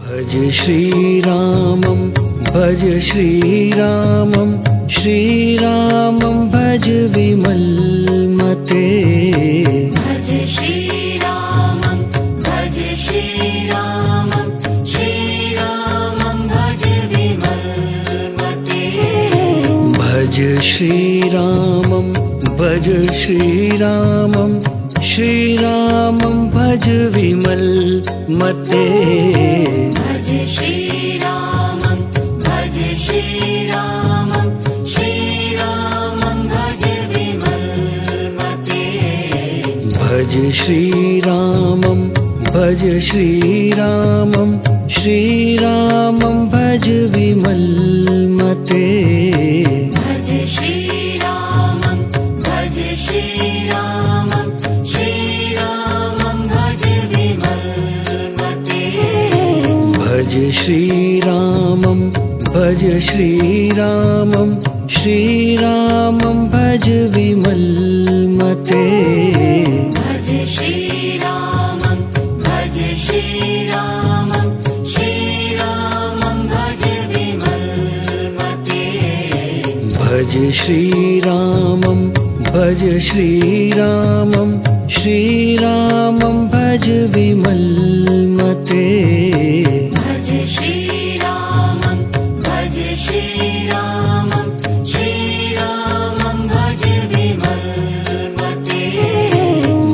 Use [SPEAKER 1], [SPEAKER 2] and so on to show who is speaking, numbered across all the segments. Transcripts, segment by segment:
[SPEAKER 1] भज श्रीरामं भज श्रीरामं श्रीरामं भज विमलमते
[SPEAKER 2] भज श्रीरामं भज श्रीरामं श्रीरामं भज विमलमते
[SPEAKER 1] भज श्रीरामं भज श्रीरामं श्रीरामं भज विमलमते
[SPEAKER 2] भज श्रीरामं भज श्रीरामं श्रीरामं भज विमलमते
[SPEAKER 1] भज श्रीरामं भज श्रीरामं श्रीरामं भज विमलमते
[SPEAKER 2] भज श्रीरामं भज श्रीरामं श्रीरामं भज विमलमते
[SPEAKER 1] भज श्रीरामं भज श्रीरामं श्रीरामं भज विमलमते
[SPEAKER 2] भज श्रीरामं भज श्रीरामं श्रीरामं भज विमलमते
[SPEAKER 1] भज श्रीरामं भज श्रीरामं श्रीरामं भज विमलमते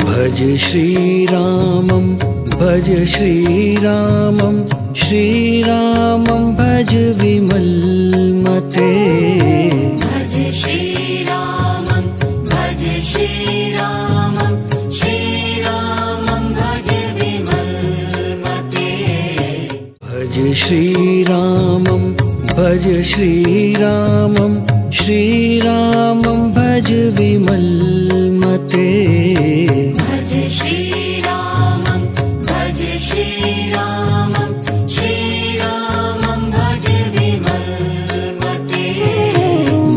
[SPEAKER 2] भज श्रीरामं भज श्रीरामं श्रीरामं भज विमलमते
[SPEAKER 1] भज श्रीरामं भज श्रीरामं श्रीरामं भज विमलमते
[SPEAKER 2] भज श्रीरामं भज श्रीरामं श्रीरामं भज विमलमते
[SPEAKER 1] भज श्रीरामं भज श्रीरामं श्रीरामं भज विमलमते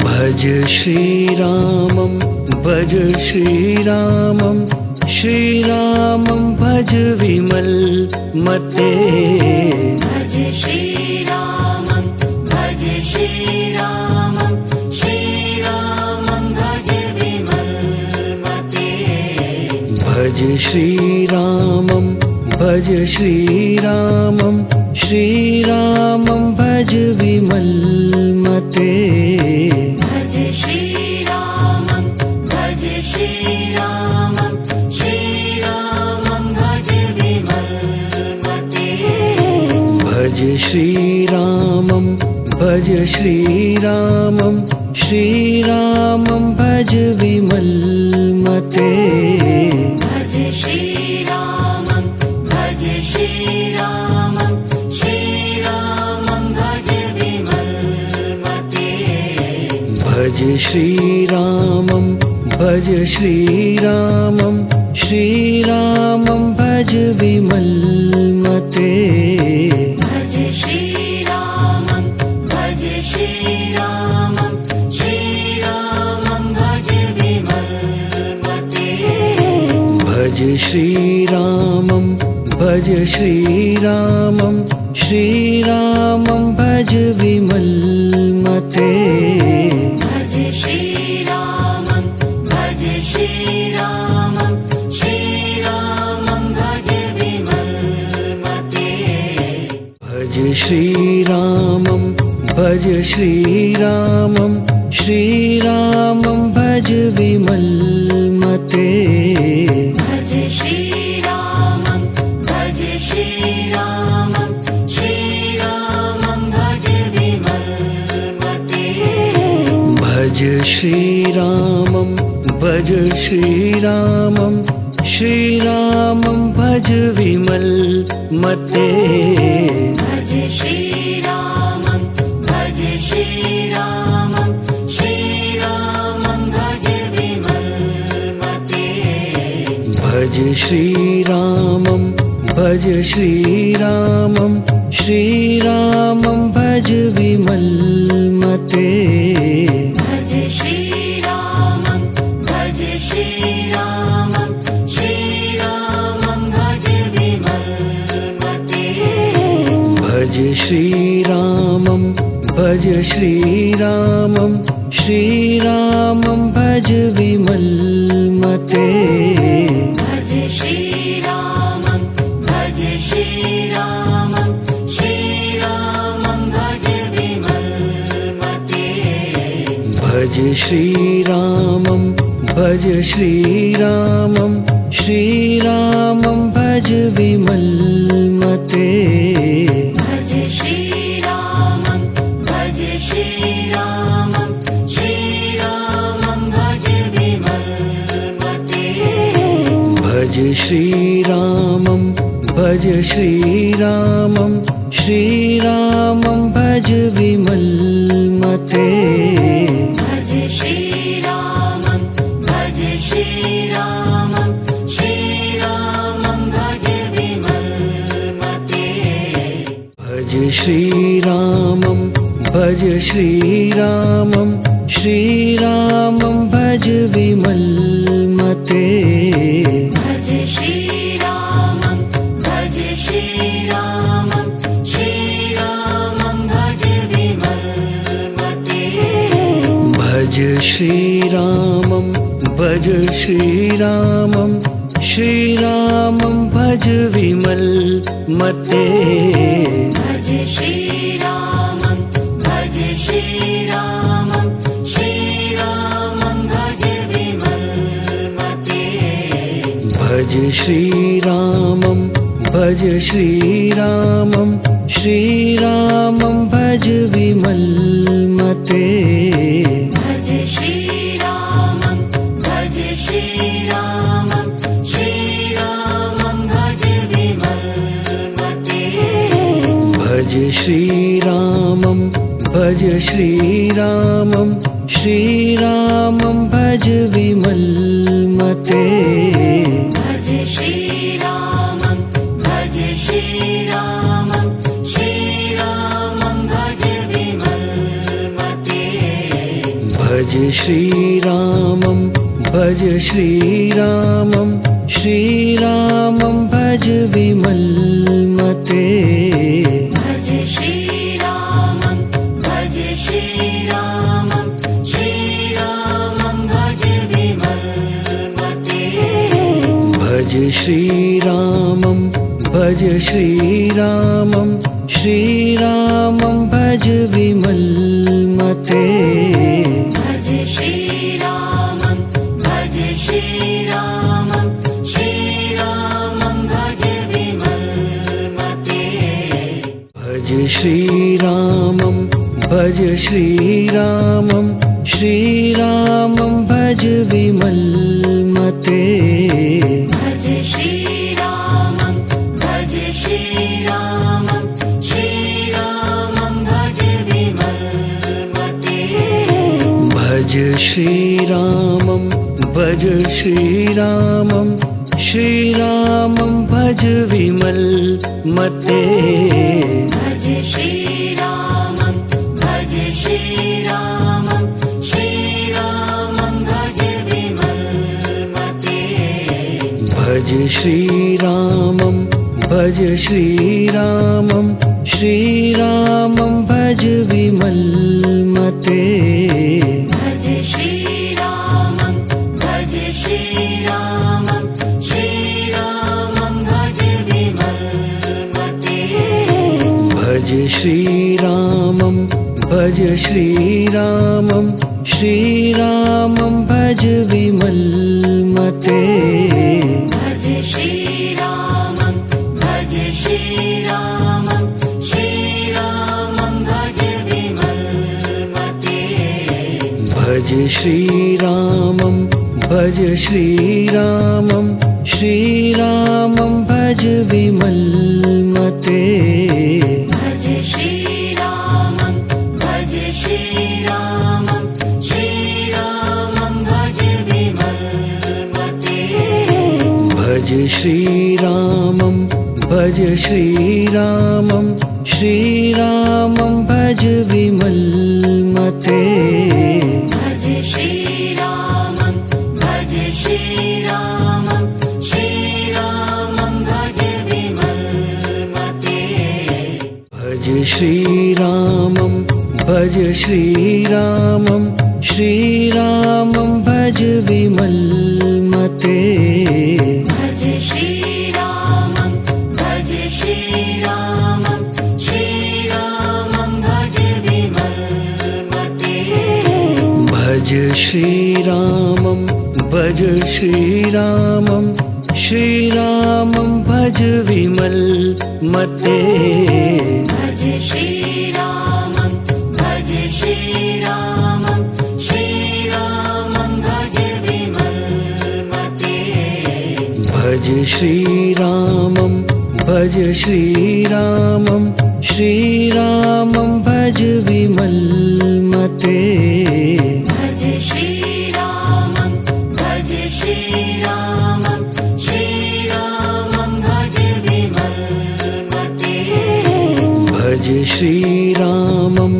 [SPEAKER 2] भज श्रीरामं भज श्रीरामं श्रीरामं भज विमलमते
[SPEAKER 1] भज श्रीरामं भज श्रीरामं श्रीरामं भज विमलमते
[SPEAKER 2] भज श्रीरामं भज श्रीरामं श्रीरामं भज विमलमते
[SPEAKER 1] भज श्रीरामं भज श्रीरामं श्रीरामं भज विमलमते
[SPEAKER 2] भज श्रीरामं भज श्रीरामं श्रीरामं भज विमलमते
[SPEAKER 1] भज श्रीरामं भज श्रीरामं श्रीरामं भज विमलमते
[SPEAKER 2] भज श्रीरामं भज श्रीरामं श्रीरामं भज विमलमते
[SPEAKER 1] भज श्रीरामं भज श्रीरामं श्रीरामं भज विमलमते
[SPEAKER 2] भज श्रीरामं भज श्रीरामं श्रीरामं भज विमलमते
[SPEAKER 1] भज श्रीरामं भज श्रीरामं श्रीरामं भज विमलमते
[SPEAKER 2] भज श्रीरामं भज श्रीरामं श्रीरामं भज विमलमते
[SPEAKER 1] भज श्रीरामं भज श्रीरामं श्रीरामं भज विमलमते
[SPEAKER 2] भज श्रीरामं भज श्रीरामं श्रीरामं भज विमलमते
[SPEAKER 1] भज श्रीरामं भज श्रीरामं श्रीरामं भज विमलमते
[SPEAKER 2] भज श्रीरामं भज श्रीरामं श्रीरामं भज विमलमते
[SPEAKER 1] भज श्रीरामं भज श्रीरामं श्रीरामं भज विमलमते
[SPEAKER 2] भज श्रीरामं भज श्रीरामं श्रीरामं भज विमलमते
[SPEAKER 1] भज श्रीरामं भज श्रीरामं श्रीरामं भज विमलमते
[SPEAKER 2] भज श्रीरामं भज श्रीरामं श्रीरामं भज विमलमते
[SPEAKER 1] भज श्रीरामं भज श्रीरामं श्रीरामं भज विमलमते
[SPEAKER 2] भज श्रीरामं भज श्रीरामं श्रीरामं भज विमलमते
[SPEAKER 1] भज श्रीरामं भज श्रीरामं श्रीरामं भज विमलमते
[SPEAKER 2] भज श्रीरामं भज श्रीरामं श्रीरामं भज विमलमते
[SPEAKER 1] भज श्रीरामं भज श्रीरामं श्रीरामं भज विमलमते
[SPEAKER 2] भज श्रीरामं भज श्रीरामं श्रीरामं भज विमलमते
[SPEAKER 1] भज श्रीरामं भज श्रीरामं श्रीरामं भज विमलमते
[SPEAKER 2] भज श्रीरामं भज श्रीरामं श्रीरामं भज विमलमते
[SPEAKER 1] भज श्रीरामं भज श्रीरामं श्रीरामं भज विमलमते
[SPEAKER 2] भज श्रीरामं भज श्रीरामं श्रीरामं भज विमलमते
[SPEAKER 1] भज श्रीरामं भज श्रीरामं श्रीरामं भज विमलमते
[SPEAKER 2] भज श्रीरामं भज श्रीरामं श्रीरामं भज विमलमते
[SPEAKER 1] भज श्रीरामं भज श्रीरामं श्रीरामं भज विमलमते
[SPEAKER 2] भज श्रीरामं भज श्रीरामं श्रीरामं भज विमलमते
[SPEAKER 1] भज श्रीरामं भज श्रीरामं श्रीरामं भज विमलमते
[SPEAKER 2] भज श्रीरामं भज श्रीरामं श्रीरामं भज विमलमते
[SPEAKER 1] भज श्रीरामं भज श्रीरामं श्रीरामं भज विमलमते
[SPEAKER 2] भज श्रीरामं भज श्रीरामं श्रीरामं भज विमलमते
[SPEAKER 1] भज श्रीरामं भज श्रीरामं श्रीरामं भज विमलमते
[SPEAKER 2] भज श्रीरामं भज श्रीरामं श्रीरामं भज विमलमते
[SPEAKER 1] भज श्रीरामं भज श्रीरामं श्रीरामं भज विमलमते
[SPEAKER 2] भज श्रीरामं भज श्रीरामं श्रीरामं भज विमलमते
[SPEAKER 1] भज श्रीरामं भज श्रीरामं श्रीरामं भज विमलमते
[SPEAKER 2] भज श्रीरामं भज श्रीरामं श्रीरामं भज विमलमते
[SPEAKER 1] भज श्रीरामं भज श्रीरामं श्रीरामं भज विमलमते
[SPEAKER 2] भज श्रीरामं भज श्रीरामं श्रीरामं भज विमलमते
[SPEAKER 1] भज श्रीरामं भज श्रीरामं श्रीरामं भज विमलमते
[SPEAKER 2] भज श्रीरामं भज श्रीरामं श्रीरामं भज विमलमते
[SPEAKER 1] भज भज श्रीरामं भज श्रीरामं श्रीरामं भज विमलमते
[SPEAKER 2] भज श्रीरामं भज श्रीरामं श्रीरामं भज विमलमते
[SPEAKER 1] भज श्रीरामं भज श्रीरामं श्रीरामं भज विमलमते
[SPEAKER 2] भज श्रीरामं भज श्रीरामं श्रीरामं भज विमलमते
[SPEAKER 1] भज श्रीरामं भज श्रीरामं श्रीरामं भज विमलमते
[SPEAKER 2] भज श्रीरामं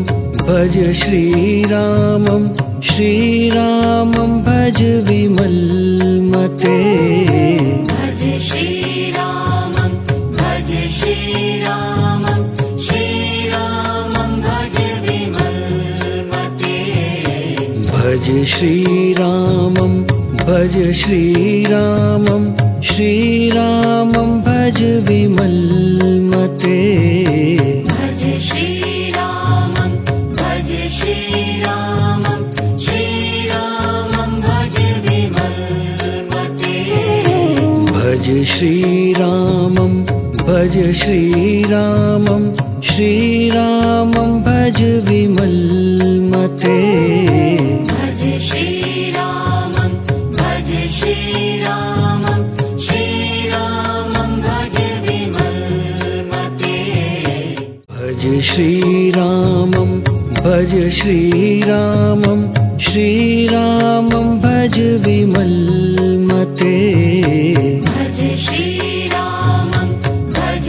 [SPEAKER 2] भज श्रीरामं श्रीरामं भज विमलमते
[SPEAKER 1] भज श्रीरामं भज श्रीरामं श्रीरामं भज विमलमते
[SPEAKER 2] भज श्रीरामं भज श्रीरामं श्रीरामं भज विमलमते
[SPEAKER 1] भज श्रीरामं भज श्रीरामं श्रीरामं भज विमलमते
[SPEAKER 2] भज श्रीरामं भज श्रीरामं श्रीरामं भज विमलमते
[SPEAKER 1] भज श्रीरामं भज श्रीरामं श्रीरामं भज विमलमते
[SPEAKER 2] भज श्रीरामं भज श्रीरामं श्रीरामं भज विमलमते
[SPEAKER 1] भज श्रीरामं भज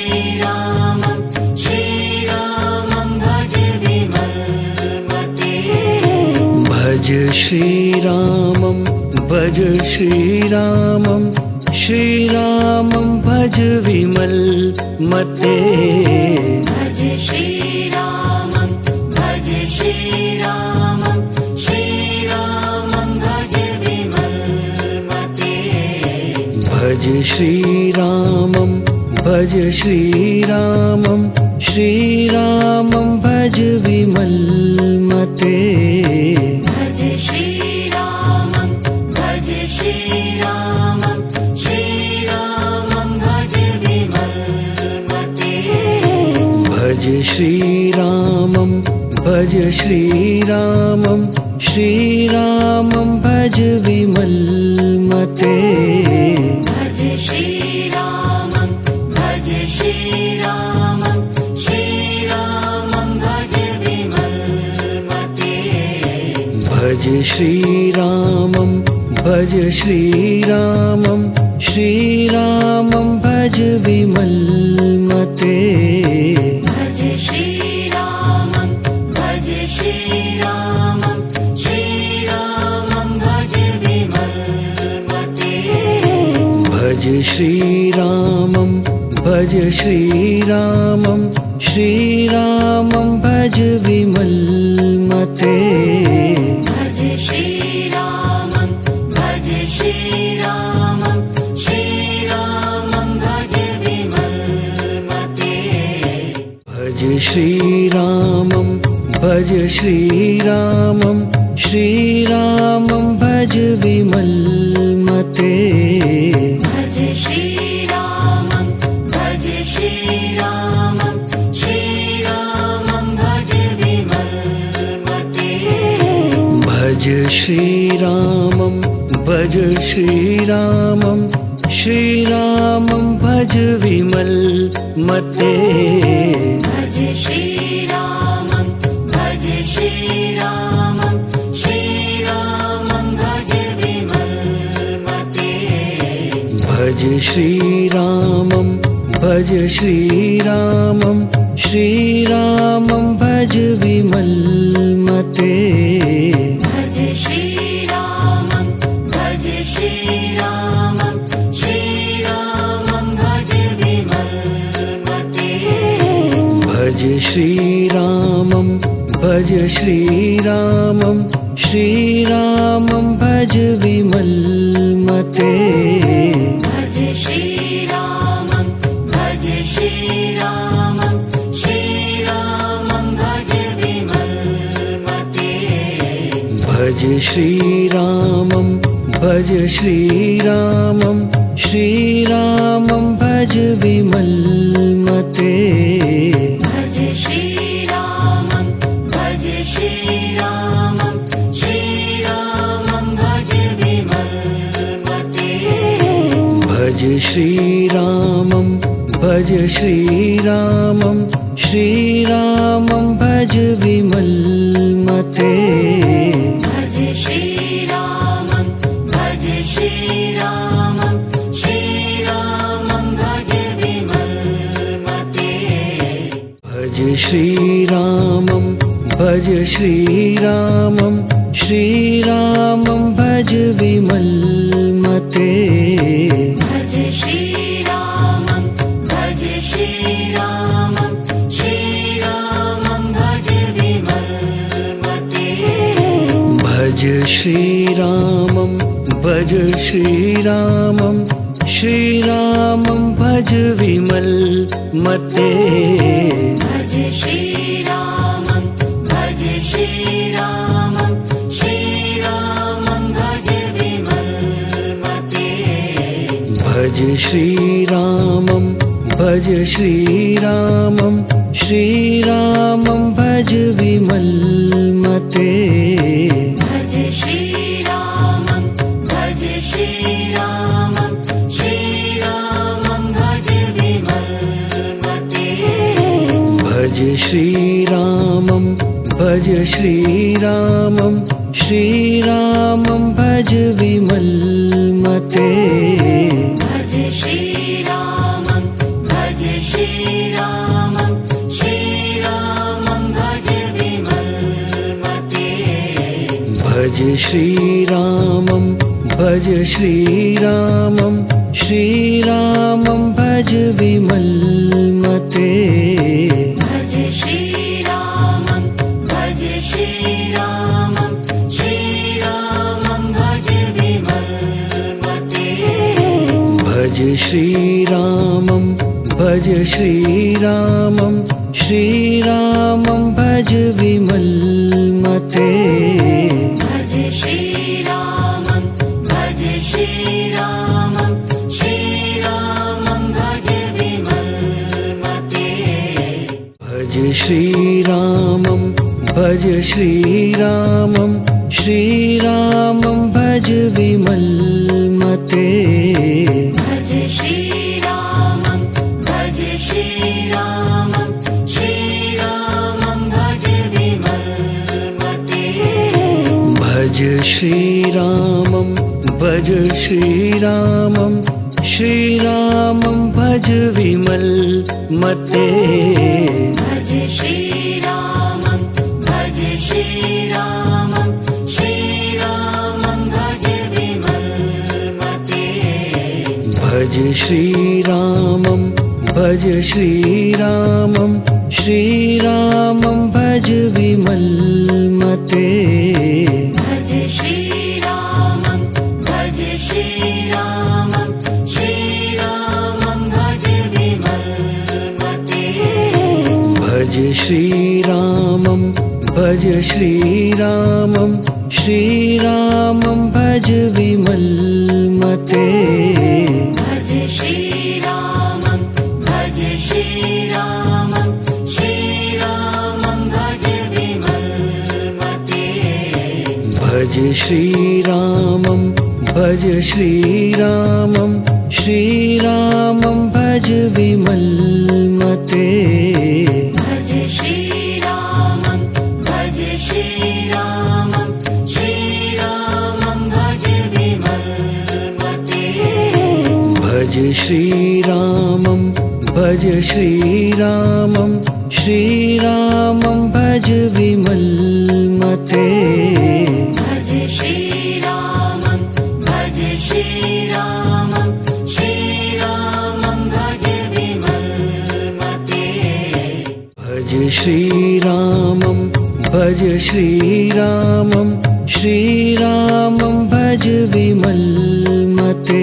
[SPEAKER 1] श्रीरामं श्रीरामं भज विमलमते
[SPEAKER 2] भज श्रीरामं भज श्रीरामं श्रीरामं भज विमलमते
[SPEAKER 1] भज श्रीरामं भज श्रीरामं श्रीरामं भज विमलमते
[SPEAKER 2] भज श्रीरामं भज श्रीरामं श्रीरामं भज विमलमते
[SPEAKER 1] भज श्रीरामं भज श्रीरामं श्रीरामं भज विमलमते
[SPEAKER 2] भज श्रीरामं भज श्रीरामं श्रीरामं भज विमलमते
[SPEAKER 1] भज श्रीरामं भज श्रीरामं श्रीरामं भज विमलमते
[SPEAKER 2] भज श्रीरामं भज श्रीरामं श्रीरामं भज विमलमते
[SPEAKER 1] भज श्रीरामं भज श्रीरामं श्रीरामं भज विमलमते
[SPEAKER 2] भज श्रीरामं भज श्रीरामं श्रीरामं भज विमलमते
[SPEAKER 1] भज श्रीरामं भज श्रीरामं श्रीरामं भज विमलमते
[SPEAKER 2] भज श्रीरामं भज श्रीरामं श्रीरामं भज विमलमते
[SPEAKER 1] भज श्रीरामं भज श्रीरामं श्रीरामं भज विमलमते
[SPEAKER 2] भज श्रीरामं भज श्रीरामं श्रीरामं भज विमलमते
[SPEAKER 1] भज श्रीरामं भज श्रीरामं श्रीरामं भज विमलमते
[SPEAKER 2] भज श्रीरामं भज श्रीरामं श्रीरामं भज विमलमते
[SPEAKER 1] भज श्रीरामं भज श्रीरामं श्रीरामं भज विमलमते
[SPEAKER 2] भज श्रीरामं भज श्रीरामं श्रीरामं भज विमलमते
[SPEAKER 1] भज श्रीरामं भज श्रीरामं श्रीरामं भज विमलमते
[SPEAKER 2] भज श्रीरामं भज श्रीरामं श्रीरामं भज विमलमते
[SPEAKER 1] भज श्रीरामं भज श्रीरामं श्रीरामं भज विमलमते
[SPEAKER 2] भज श्रीरामं भज श्रीरामं श्रीरामं भज विमलमते
[SPEAKER 1] भज श्रीरामं भज श्रीरामं श्रीरामं भज विमलमते
[SPEAKER 2] भज श्रीरामं भज श्रीरामं श्रीरामं भज विमलमते
[SPEAKER 1] भज श्रीरामं भज श्रीरामं श्रीरामं भज विमलमते
[SPEAKER 2] भज श्रीरामं भज श्रीरामं श्रीरामं भज विमलमते
[SPEAKER 1] भज श्रीरामं भज श्रीरामं श्रीरामं भज विमलमते
[SPEAKER 2] भज श्रीरामं भज श्रीरामं श्रीरामं भज विमलमते
[SPEAKER 1] भज श्रीरामं भज श्रीरामं श्रीरामं भज विमलमते
[SPEAKER 2] भज श्रीरामं भज श्रीरामं श्रीरामं भज विमलमते
[SPEAKER 1] भज श्रीरामं भज श्रीरामं श्रीरामं भज विमलमते
[SPEAKER 2] भज श्रीरामं भज श्रीरामं श्रीरामं भज विमलमते
[SPEAKER 1] भज श्रीरामं भज श्रीरामं श्रीरामं भज विमलमते
[SPEAKER 2] भज श्रीरामं भज श्रीरामं श्रीरामं भज विमलमते
[SPEAKER 1] भज श्रीरामं भज श्रीरामं श्रीरामं भज विमलमते
[SPEAKER 2] भज श्रीरामं भज श्रीरामं श्रीरामं भज विमलमते
[SPEAKER 1] भज श्रीरामं भज श्रीरामं श्रीरामं भज विमलमते
[SPEAKER 2] भज श्रीरामं भज श्रीरामं श्रीरामं भज विमलमते
[SPEAKER 1] भज श्रीरामं भज श्रीरामं श्रीरामं भज विमलमते
[SPEAKER 2] भज श्रीरामं भज श्रीरामं श्रीरामं भज विमलमते
[SPEAKER 1] भज श्रीरामं भज श्रीरामं श्रीरामं भज विमलमते
[SPEAKER 2] भज श्रीरामं भज श्रीरामं श्रीरामं भज विमलमते
[SPEAKER 1] भज श्रीरामं भज श्रीरामं श्रीरामं भज विमलमते
[SPEAKER 2] भज श्रीरामं भज श्रीरामं श्रीरामं भज विमलमते
[SPEAKER 1] भज श्रीरामं भज श्रीरामं श्रीरामं भज विमलमते
[SPEAKER 2] भज श्रीरामं भज श्रीरामं श्रीरामं भज विमलमते
[SPEAKER 1] भज श्रीरामं भज श्रीरामं श्रीरामं भज विमलमते
[SPEAKER 2] भज श्रीरामं भज श्रीरामं श्रीरामं भज विमलमते
[SPEAKER 1] भज भज श्रीरामं भज श्रीरामं श्रीरामं भज विमलमते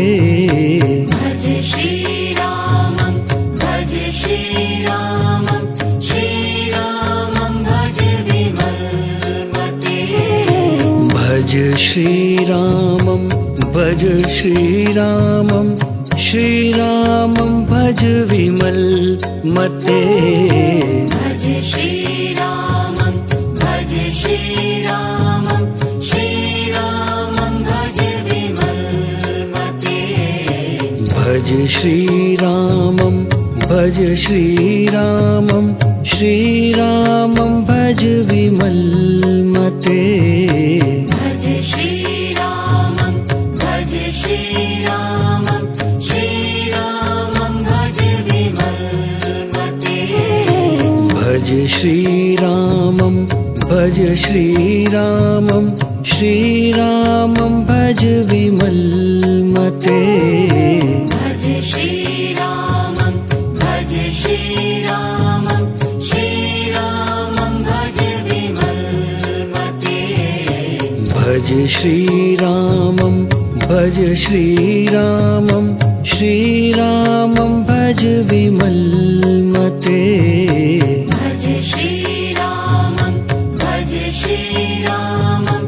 [SPEAKER 2] भज श्रीरामं भज श्रीरामं श्रीरामं भज विमलमते
[SPEAKER 1] भज श्रीरामं भज श्रीरामं श्रीरामं भज विमलमते
[SPEAKER 2] भज श्रीरामं भज श्रीरामं श्रीरामं भज विमलमते
[SPEAKER 1] भज श्रीरामं भज श्रीरामं श्रीरामं भज विमलमते
[SPEAKER 2] भज श्रीरामं भज श्रीरामं श्रीरामं भज विमलमते
[SPEAKER 1] भज श्रीरामं भज श्रीरामं श्रीरामं भज विमलमते
[SPEAKER 2] भज श्रीरामं भज श्रीरामं श्रीरामं भज विमलमते
[SPEAKER 1] भज श्रीरामं भज श्रीरामं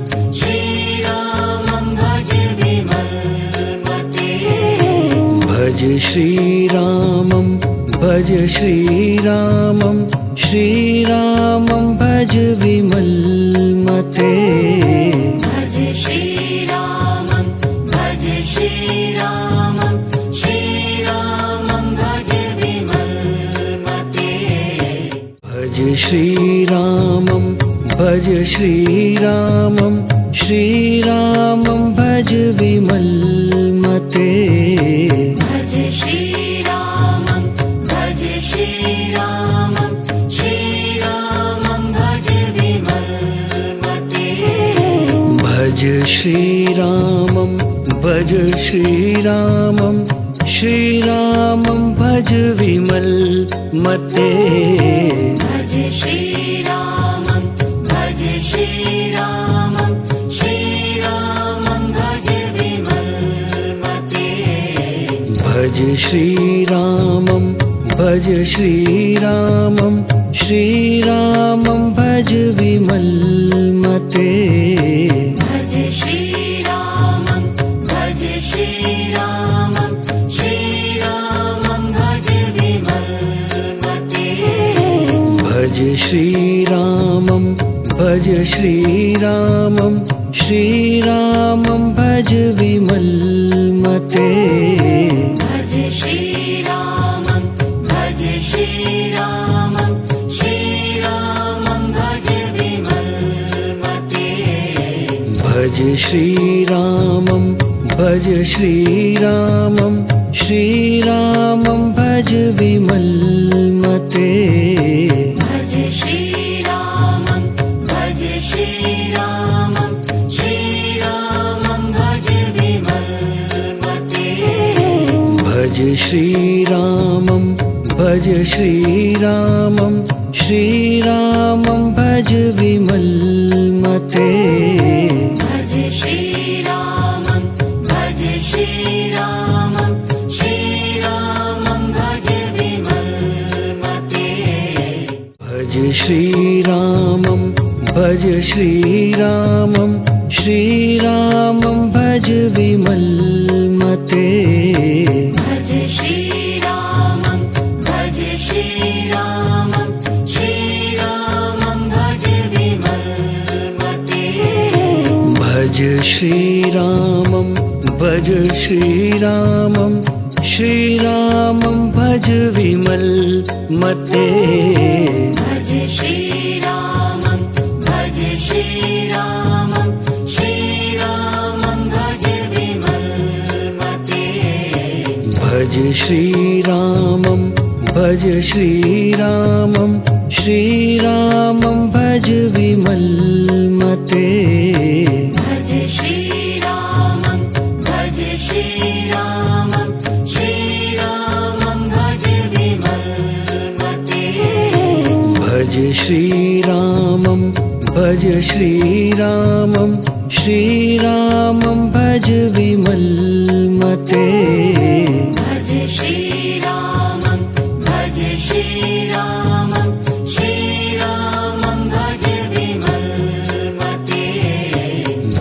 [SPEAKER 1] श्रीरामं भज विमलमते
[SPEAKER 2] भज श्रीरामं भज श्रीरामं श्रीरामं भज विमलमते
[SPEAKER 1] भज श्रीरामं भज श्रीरामं श्रीरामं भज विमलमते
[SPEAKER 2] भज श्रीरामं भज श्रीरामं श्रीरामं भज विमलमते
[SPEAKER 1] भज श्रीरामं भज श्रीरामं श्रीरामं भज विमलमते
[SPEAKER 2] भज श्रीरामं भज श्रीरामं श्रीरामं भज विमलमते
[SPEAKER 1] भज श्रीरामं भज श्रीरामं श्रीरामं भज विमलमते
[SPEAKER 2] भज श्रीरामं भज श्रीरामं श्रीरामं भज विमलमते
[SPEAKER 1] भज श्रीरामं भज श्रीरामं श्रीरामं भज विमलमते
[SPEAKER 2] भज श्रीरामं भज श्रीरामं श्रीरामं भज विमलमते
[SPEAKER 1] भज श्रीरामं भज श्रीरामं श्रीरामं भज विमलमते
[SPEAKER 2] भज श्रीरामं भज श्रीरामं श्रीरामं भज विमलमते
[SPEAKER 1] भज श्रीरामं भज श्रीरामं श्रीरामं भज विमलमते
[SPEAKER 2] भज श्रीरामं भज श्रीरामं श्रीरामं भज विमलमते
[SPEAKER 1] भज श्रीरामं भज श्रीरामं श्रीरामं भज विमलमते
[SPEAKER 2] भज श्रीरामं भज श्रीरामं श्रीरामं भज विमलमते
[SPEAKER 1] भज श्रीरामं भज श्रीरामं श्रीरामं भज विमलमते
[SPEAKER 2] भज श्रीरामं भज श्रीरामं श्रीरामं भज विमलमते
[SPEAKER 1] भज श्रीरामं भज श्रीरामं श्रीरामं भज विमलमते
[SPEAKER 2] भज श्रीरामं भज श्रीरामं श्रीरामं भज विमलमते
[SPEAKER 1] भज श्रीरामं भज श्रीरामं श्रीरामं भज विमलमते
[SPEAKER 2] भज श्रीरामं भज श्रीरामं श्रीरामं भज विमलमते
[SPEAKER 1] भज श्रीरामं भज श्रीरामं श्रीरामं भज विमलमते
[SPEAKER 2] भज श्रीरामं भज श्रीरामं श्रीरामं भज विमलमते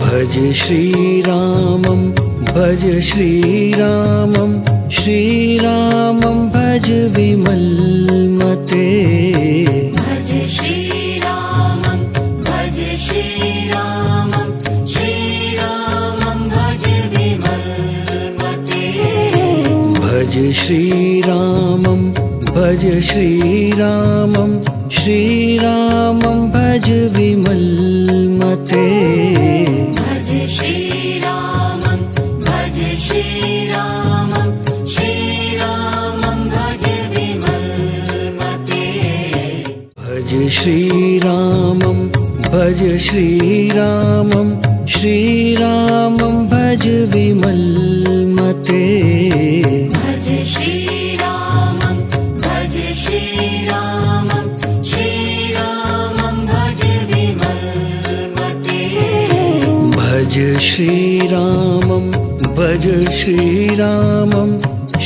[SPEAKER 1] भज श्रीरामं भज श्रीरामं श्रीरामं भज विमलमते
[SPEAKER 2] भज श्रीरामं भज श्रीरामं श्रीरामं भज विमलमते
[SPEAKER 1] भज श्रीरामं भज श्रीरामं श्रीरामं भज विमलमते
[SPEAKER 2] भज श्रीरामं भज श्रीरामं श्रीरामं भज विमलमते
[SPEAKER 1] भज श्रीरामं भज श्रीरामं श्रीरामं भज विमलमते
[SPEAKER 2] भज श्रीरामं भज श्रीरामं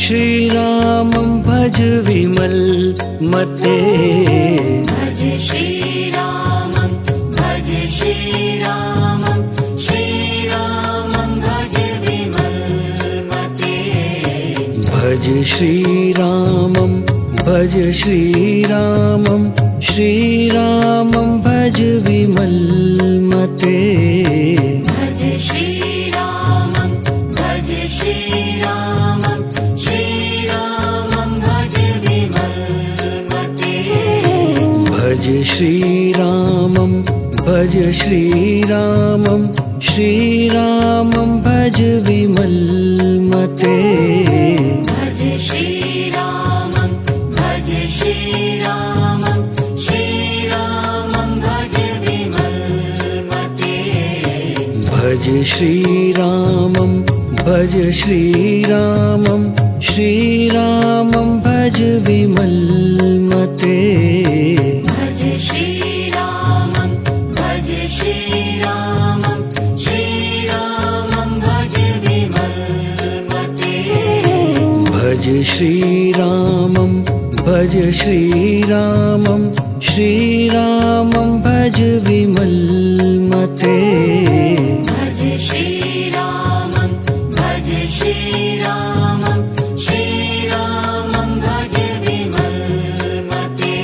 [SPEAKER 2] श्रीरामं भज विमलमते
[SPEAKER 1] भज श्रीरामं भज श्रीरामं श्रीरामं भज विमलमते
[SPEAKER 2] भज श्रीरामं भज श्रीरामं श्रीरामं भज विमलमते
[SPEAKER 1] भज श्रीरामं भज श्रीरामं श्रीरामं भज विमलमते
[SPEAKER 2] भज श्रीरामं भज श्रीरामं श्रीरामं भज विमलमते
[SPEAKER 1] भज श्रीरामं भज श्रीरामं श्रीरामं भज विमलमते
[SPEAKER 2] भज श्रीरामं भज श्रीरामं श्रीरामं भज विमलमते
[SPEAKER 1] भज श्रीरामं भज श्रीरामं श्रीरामं भज विमलमते
[SPEAKER 2] भज श्रीरामं भज श्रीरामं श्रीरामं भज विमलमते
[SPEAKER 1] भज श्रीरामं भज श्रीरामं श्रीरामं भज विमलमते
[SPEAKER 2] भज श्रीरामं भज श्रीरामं श्रीरामं भज विमलमते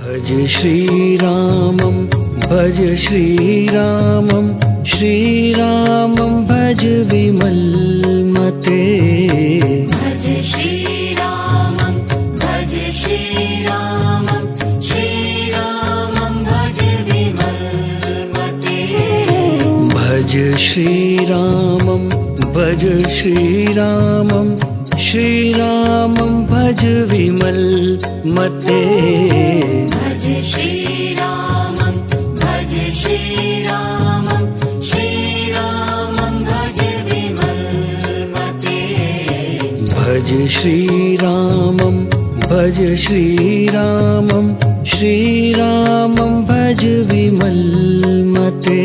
[SPEAKER 1] भज श्रीरामं भज श्रीरामं श्रीरामं भज विमलमते
[SPEAKER 2] भज श्रीरामं भज श्रीरामं श्रीरामं भज विमलमते
[SPEAKER 1] भज श्रीरामं भज श्रीरामं श्रीरामं भज विमलमते
[SPEAKER 2] भज श्रीरामं भज श्रीरामं श्रीरामं भज विमलमते
[SPEAKER 1] भज श्रीरामं भज श्रीरामं श्रीरामं भज विमलमते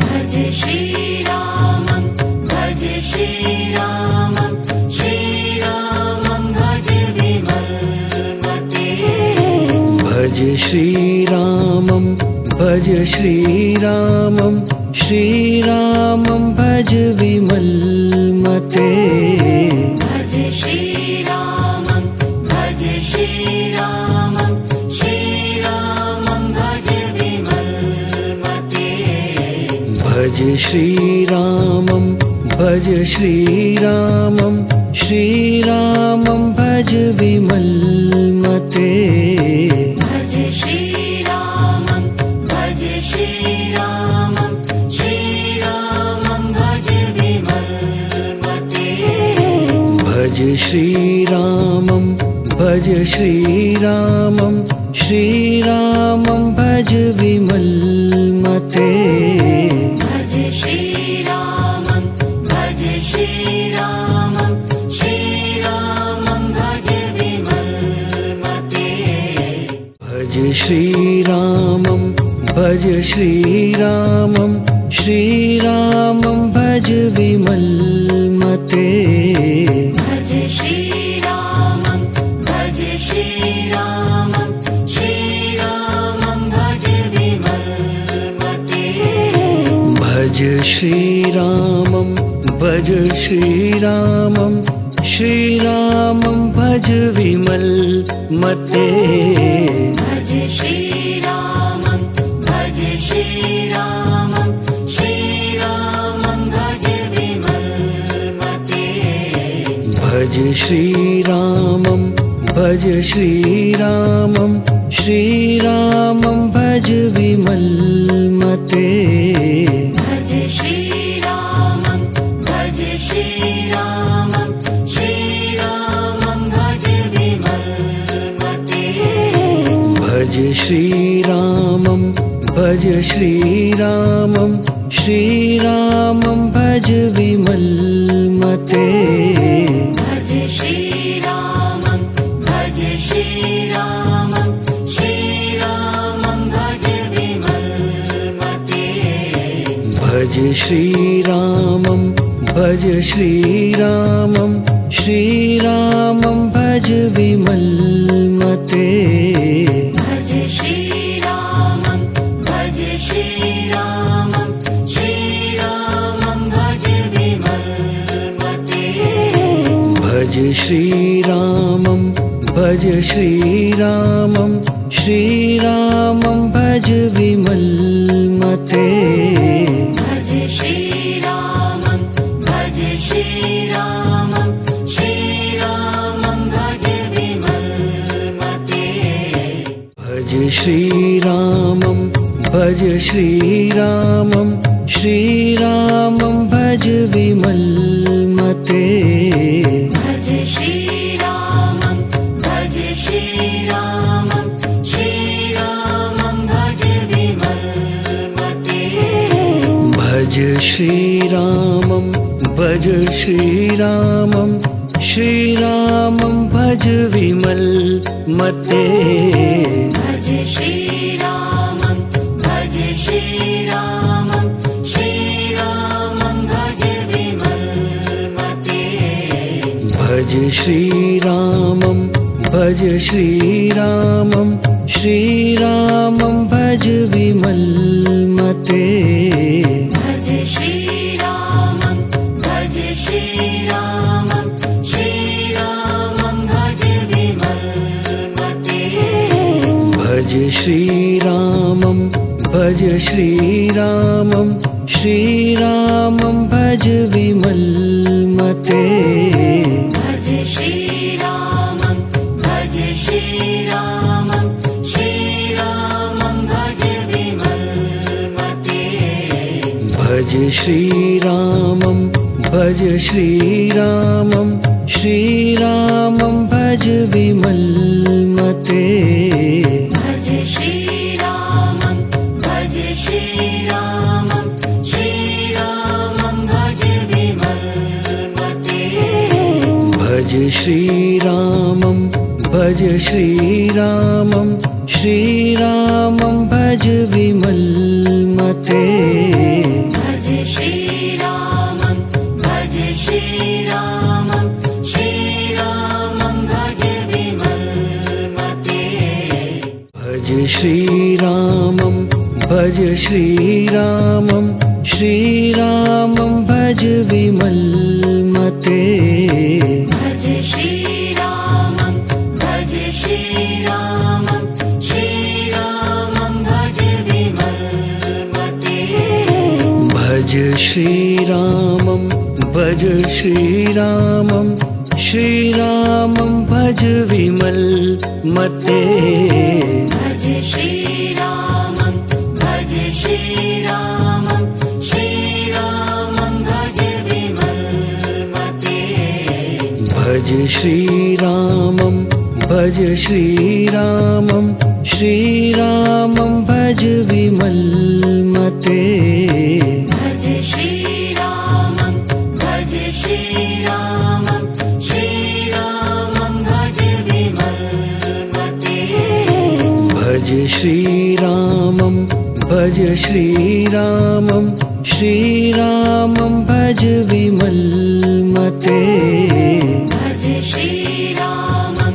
[SPEAKER 2] भज श्रीरामं भज श्रीरामं श्रीरामं भज विमलमते
[SPEAKER 1] भज श्रीरामं भज श्रीरामं श्रीरामं भज विमलमते
[SPEAKER 2] भज श्रीरामं भज श्रीरामं श्रीरामं भज विमलमते
[SPEAKER 1] भज श्रीरामं भज श्रीरामं श्रीरामं भज विमलमते
[SPEAKER 2] भज श्रीरामं भज श्रीरामं श्रीरामं भज विमलमते
[SPEAKER 1] भज श्रीरामं भज श्रीरामं श्रीरामं भज विमलमते
[SPEAKER 2] भज श्रीरामं भज श्रीरामं श्रीरामं भज विमलमते
[SPEAKER 1] भज श्रीरामं भज श्रीरामं श्रीरामं भज विमलमते
[SPEAKER 2] भज श्रीरामं भज श्रीरामं श्रीरामं भज विमलमते
[SPEAKER 1] भज श्रीरामं भज श्रीरामं श्रीरामं भज विमलमते
[SPEAKER 2] भज श्रीरामं भज श्रीरामं श्रीरामं भज विमलमते
[SPEAKER 1] भज श्रीरामं भज श्रीरामं श्रीरामं भज विमलमते
[SPEAKER 2] भज श्रीरामं भज श्रीरामं श्रीरामं भज विमलमते
[SPEAKER 1] भज श्रीरामं भज श्रीरामं श्रीरामं भज विमलमते
[SPEAKER 2] भज श्रीरामं भज श्रीरामं श्रीरामं भज विमलमते
[SPEAKER 1] भज श्रीरामं भज श्रीरामं श्रीरामं भज विमलमते
[SPEAKER 2] भज श्रीरामं भज श्रीरामं श्रीरामं भज विमलमते
[SPEAKER 1] भज श्रीरामं भज श्रीरामं श्रीरामं भज विमलमते
[SPEAKER 2] भज श्रीरामं भज श्रीरामं श्रीरामं भज विमलमते
[SPEAKER 1] भज श्रीरामं भज श्रीरामं श्रीरामं भज विमलमते
[SPEAKER 2] भज श्रीरामं भज श्रीरामं श्रीरामं भज विमलमते
[SPEAKER 1] भज श्रीरामं भज श्रीरामं श्रीरामं भज विमलमते
[SPEAKER 2] भज श्रीरामं भज श्रीरामं श्रीरामं भज विमलमते
[SPEAKER 1] भज श्रीरामं भज श्रीरामं श्रीरामं भज विमलमते
[SPEAKER 2] भज श्रीरामं भज श्रीरामं श्रीरामं भज विमलमते
[SPEAKER 1] भज श्रीरामं भज श्रीरामं श्रीरामं भज विमलमते
[SPEAKER 2] भज श्रीरामं भज श्रीरामं श्रीरामं भज विमलमते
[SPEAKER 1] भज श्रीरामं भज श्रीरामं श्रीरामं भज विमलमते
[SPEAKER 2] भज श्रीरामं भज श्रीरामं श्रीरामं भज विमलमते
[SPEAKER 1] भज श्रीरामं भज श्रीरामं श्रीरामं भज विमलमते
[SPEAKER 2] भज श्रीरामं भज श्रीरामं श्रीरामं भज विमलमते
[SPEAKER 1] भज श्रीरामं भज श्रीरामं श्रीरामं भज विमलमते
[SPEAKER 2] भज श्रीरामं भज श्रीरामं श्रीरामं भज विमलमते
[SPEAKER 1] भज श्रीरामं भज श्रीरामं श्रीरामं भज विमलमते
[SPEAKER 2] भज श्रीरामं भज श्रीरामं श्रीरामं भज विमलमते
[SPEAKER 1] भज श्रीरामं भज श्रीरामं श्रीरामं भज विमलमते
[SPEAKER 2] भज श्रीरामं भज श्रीरामं श्रीरामं भज विमलमते
[SPEAKER 1] भज श्रीरामं भज श्रीरामं श्रीरामं भज विमलमते
[SPEAKER 2] भज श्रीरामं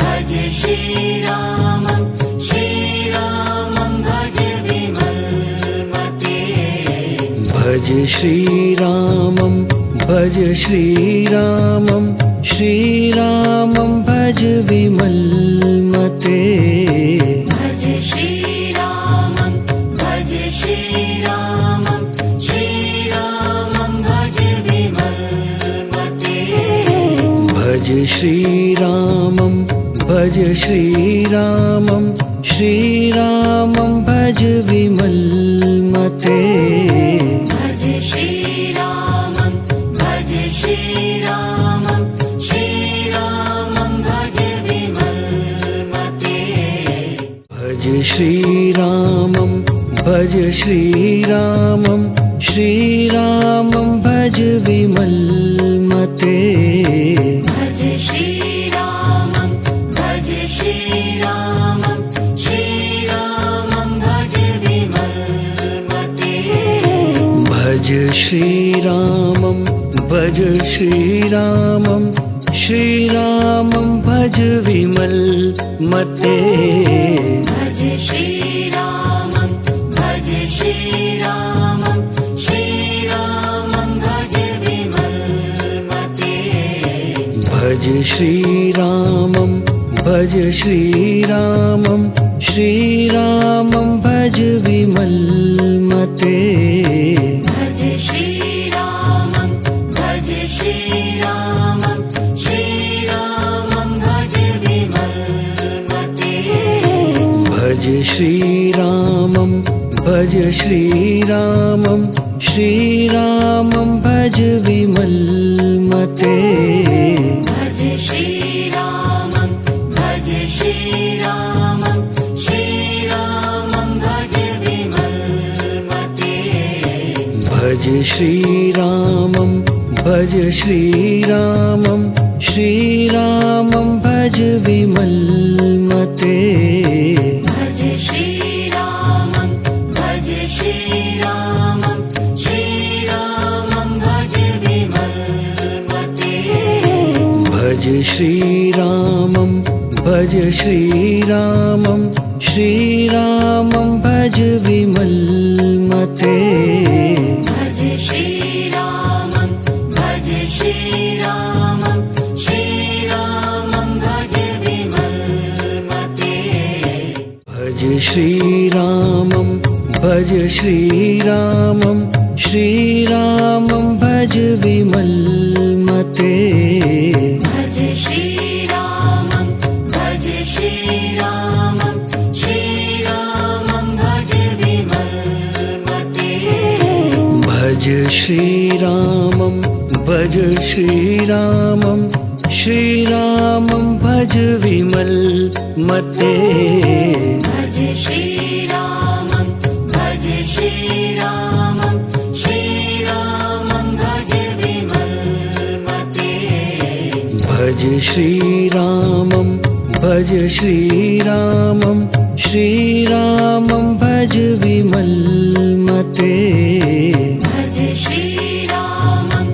[SPEAKER 2] भज श्रीरामं श्रीरामं भज विमलमते
[SPEAKER 1] भज श्रीरामं भज श्रीरामं श्रीरामं भज विमलमते
[SPEAKER 2] भज श्रीरामं भज श्रीरामं श्रीरामं भज विमलमते
[SPEAKER 1] भज श्रीरामं भज श्रीरामं श्रीरामं भज विमलमते
[SPEAKER 2] भज श्रीरामं भज श्रीरामं श्रीरामं भज विमलमते
[SPEAKER 1] भज श्रीरामं भज श्रीरामं श्रीरामं भज विमलमते
[SPEAKER 2] भज श्रीरामं भज श्रीरामं श्रीरामं भज विमलमते
[SPEAKER 1] भज श्रीरामं भज श्रीरामं श्रीरामं भज विमलमते
[SPEAKER 2] भज श्रीरामं भज श्रीरामं श्रीरामं भज विमलमते
[SPEAKER 1] भज श्रीरामं भज श्रीरामं श्रीरामं भज विमलमते
[SPEAKER 2] भज श्रीरामं भज श्रीरामं श्रीरामं भज विमलमते
[SPEAKER 1] भज श्रीरामं भज श्रीरामं श्रीरामं भज विमलमते
[SPEAKER 2] भज श्रीरामं भज श्रीरामं श्रीरामं भज विमलमते
[SPEAKER 1] भज श्रीरामं भज श्रीरामं श्रीरामं भज विमलमते
[SPEAKER 2] भज श्रीरामं भज श्रीरामं श्रीरामं भज विमलमते
[SPEAKER 1] भज श्रीरामं भज श्रीरामं श्रीरामं भज विमलमते
[SPEAKER 2] भज श्रीरामं भज श्रीरामं श्रीरामं भज विमलमते
[SPEAKER 1] भज श्रीरामं भज श्रीरामं श्रीरामं भज विमलमते
[SPEAKER 2] भज श्रीरामं भज श्रीरामं श्रीरामं भज विमलमते
[SPEAKER 1] भज श्रीरामं भज श्रीरामं श्रीरामं भज विमलमते
[SPEAKER 2] भज श्रीरामं भज श्रीरामं श्रीरामं भज विमलमते
[SPEAKER 1] भज श्रीरामं भज श्रीरामं श्रीरामं भज विमलमते
[SPEAKER 2] भज श्रीरामं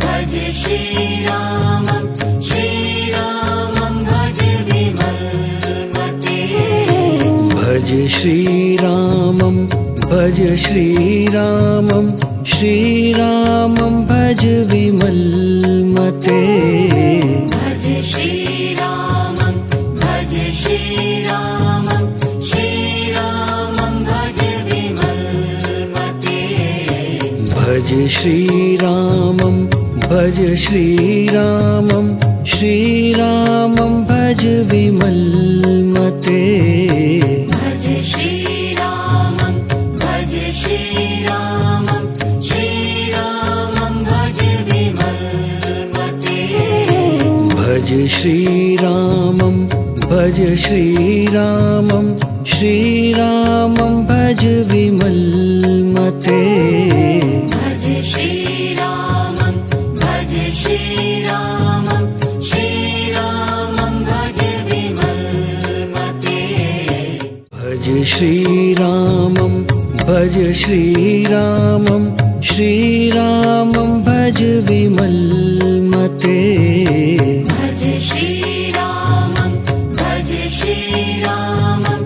[SPEAKER 2] भज श्रीरामं श्रीरामं भज विमलमते
[SPEAKER 1] भज श्रीरामं भज श्रीरामं श्रीरामं भज विमलमते
[SPEAKER 2] भज श्रीरामं भज श्रीरामं श्रीरामं भज विमलमते
[SPEAKER 1] भज श्रीरामं भज श्रीरामं श्रीरामं भज विमलमते
[SPEAKER 2] भज श्रीरामं भज श्रीरामं श्रीरामं भज विमलमते
[SPEAKER 1] भज श्रीरामं भज श्रीरामं श्रीरामं भज विमलमते
[SPEAKER 2] भज श्रीरामं भज श्रीरामं श्रीरामं भज विमलमते
[SPEAKER 1] श्रीरामं भज श्रीरामं श्रीरामं भज विमलमते
[SPEAKER 2] भज श्रीरामं भज श्रीरामं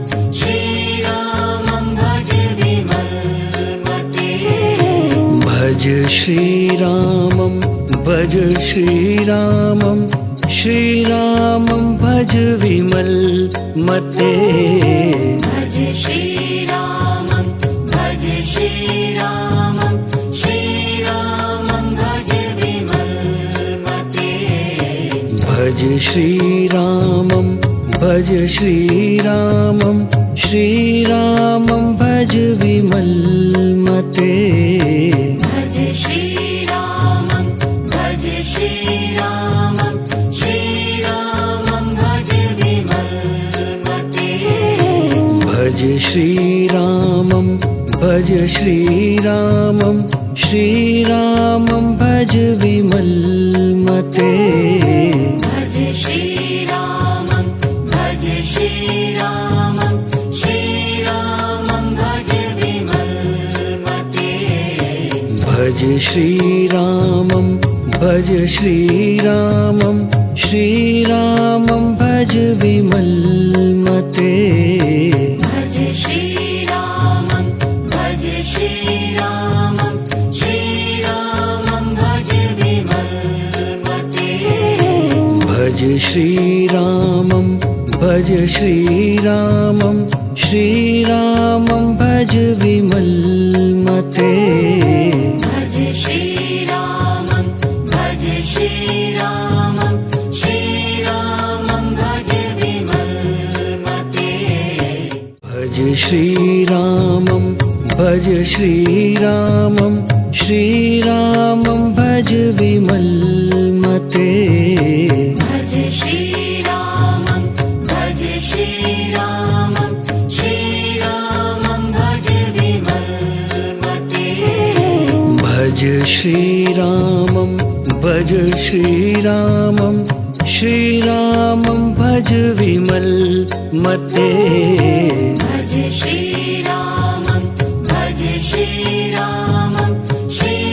[SPEAKER 2] श्रीरामं भज विमलमते
[SPEAKER 1] भज श्रीरामं भज श्रीरामं श्रीरामं भज विमलमते
[SPEAKER 2] भज श्रीरामं भज श्रीरामं श्रीरामं भज विमलमते
[SPEAKER 1] भज श्रीरामं भज श्रीरामं श्रीरामं भज विमलमते
[SPEAKER 2] भज श्रीरामं भज श्रीरामं श्रीरामं भज विमलमते
[SPEAKER 1] भज श्रीरामं भज श्रीरामं श्रीरामं भज विमलमते
[SPEAKER 2] भज श्रीरामं भज श्रीरामं श्रीरामं भज विमलमते
[SPEAKER 1] भज श्रीरामं भज श्रीरामं श्रीरामं भज विमलमते
[SPEAKER 2] भज श्रीरामं भज श्रीरामं श्रीरामं भज विमलमते
[SPEAKER 1] भज श्रीरामं भज श्रीरामं श्रीरामं भज विमलमते
[SPEAKER 2] भज श्रीरामं भज श्रीरामं श्रीरामं भज विमलमते
[SPEAKER 1] भज श्रीरामं भज श्रीरामं श्रीरामं भज विमलमते
[SPEAKER 2] भज श्रीरामं भज श्रीरामं श्रीरामं भज विमलमते
[SPEAKER 1] भज श्रीरामं भज श्रीरामं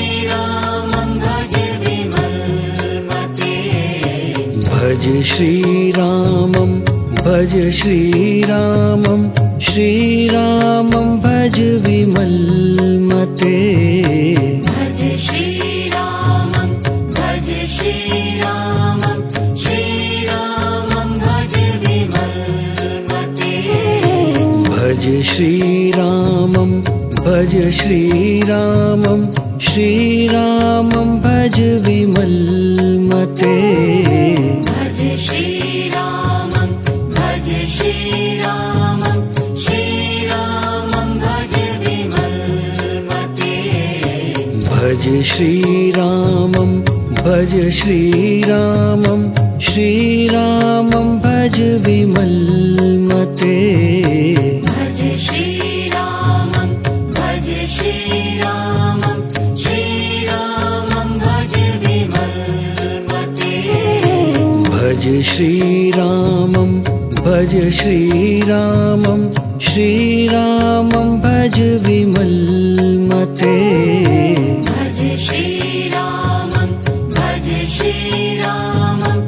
[SPEAKER 1] श्रीरामं भज विमलमते
[SPEAKER 2] भज श्रीरामं भज श्रीरामं श्रीरामं भज विमलमते
[SPEAKER 1] भज श्रीरामं भज श्रीरामं श्रीरामं भज विमलमते
[SPEAKER 2] भज श्रीरामं भज श्रीरामं श्रीरामं भज विमलमते
[SPEAKER 1] भज श्रीरामं भज श्रीरामं श्रीरामं भज विमलमते
[SPEAKER 2] भज श्रीरामं भज श्रीरामं श्रीरामं भज विमलमते
[SPEAKER 1] भज श्रीरामं भज श्रीरामं श्रीरामं भज विमलमते
[SPEAKER 2] भज श्रीरामं भज श्रीरामं श्रीरामं भज विमलमते
[SPEAKER 1] भज श्रीरामं भज श्रीरामं श्रीरामं भज विमलमते
[SPEAKER 2] भज श्रीरामं भज श्रीरामं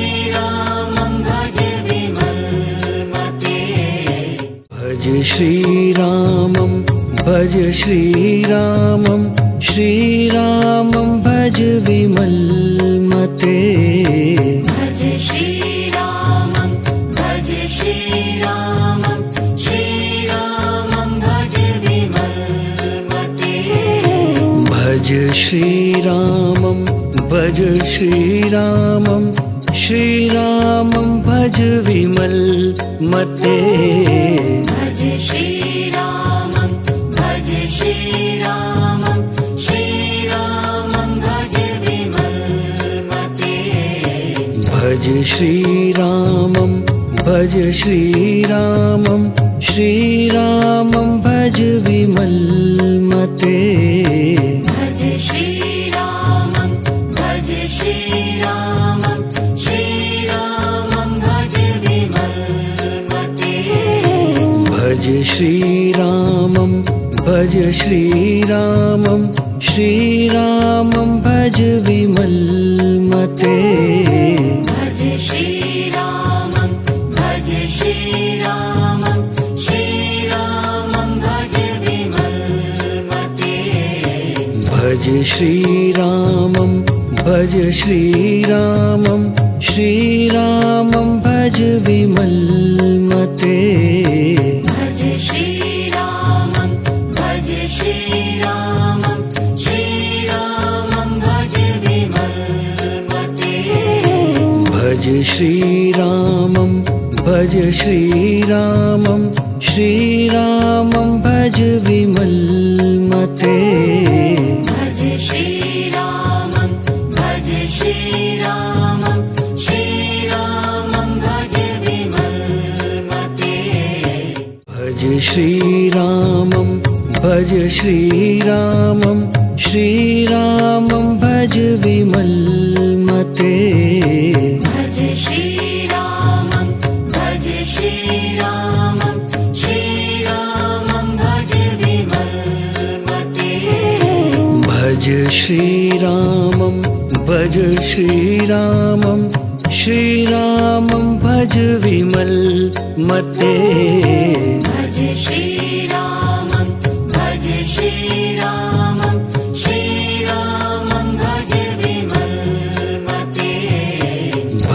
[SPEAKER 2] श्रीरामं भज विमलमते
[SPEAKER 1] भज श्रीरामं भज श्रीरामं श्रीरामं भज विमलमते
[SPEAKER 2] भज श्रीरामं भज श्रीरामं श्रीरामं भज विमलमते
[SPEAKER 1] भज श्रीरामं भज श्रीरामं श्रीरामं भज विमलमते
[SPEAKER 2] भज श्रीरामं भज श्रीरामं श्रीरामं भज विमलमते
[SPEAKER 1] भज श्रीरामं भज श्रीरामं श्रीरामं भज विमलमते
[SPEAKER 2] भज श्रीरामं भज श्रीरामं श्रीरामं भज विमलमते
[SPEAKER 1] भज श्रीरामं भज श्रीरामं श्रीरामं भज विमलमते
[SPEAKER 2] भज श्रीरामं भज श्रीरामं श्रीरामं भज विमलमते
[SPEAKER 1] भज श्रीरामं भज श्रीरामं श्रीरामं भज विमलमते
[SPEAKER 2] भज श्रीरामं भज श्रीरामं श्रीरामं भज विमलमते
[SPEAKER 1] भज श्रीरामं भज श्रीरामं श्रीरामं भज विमलमते
[SPEAKER 2] भज श्रीरामं भज श्रीरामं श्रीरामं भज विमलमते
[SPEAKER 1] भज श्रीरामं भज श्रीरामं श्रीरामं भज विमलमते
[SPEAKER 2] भज श्रीरामं भज श्रीरामं श्रीरामं भज विमलमते
[SPEAKER 1] भज श्रीरामं भज श्रीरामं श्रीरामं भज विमलमते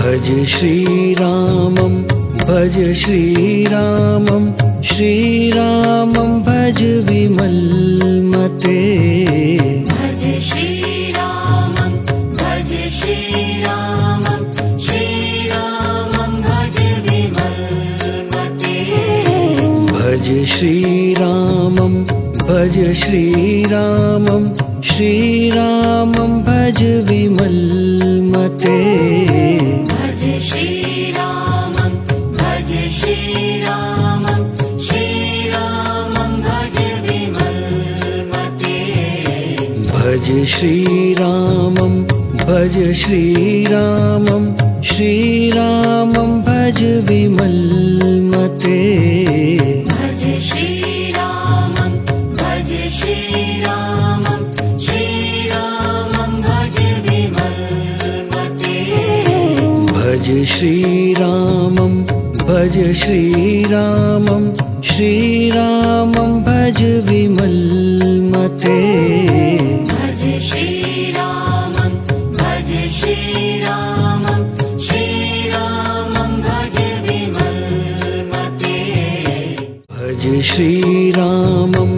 [SPEAKER 2] भज श्रीरामं भज श्रीरामं श्रीरामं भज विमलमते
[SPEAKER 1] भज श्रीरामं भज श्रीरामं श्रीरामं भज विमलमते
[SPEAKER 2] भज श्रीरामं भज श्रीरामं श्रीरामं भज विमलमते
[SPEAKER 1] भज श्रीरामं भज श्रीरामं श्रीरामं भज विमलमते
[SPEAKER 2] भज श्रीरामं भज श्रीरामं श्रीरामं भज विमलमते
[SPEAKER 1] भज श्रीरामं भज श्रीरामं श्रीरामं भज विमलमते
[SPEAKER 2] भज श्रीरामं भज श्रीरामं श्रीरामं भज विमलमते
[SPEAKER 1] भज श्रीरामं भज श्रीरामं श्रीरामं भज विमलमते
[SPEAKER 2] भज श्रीरामं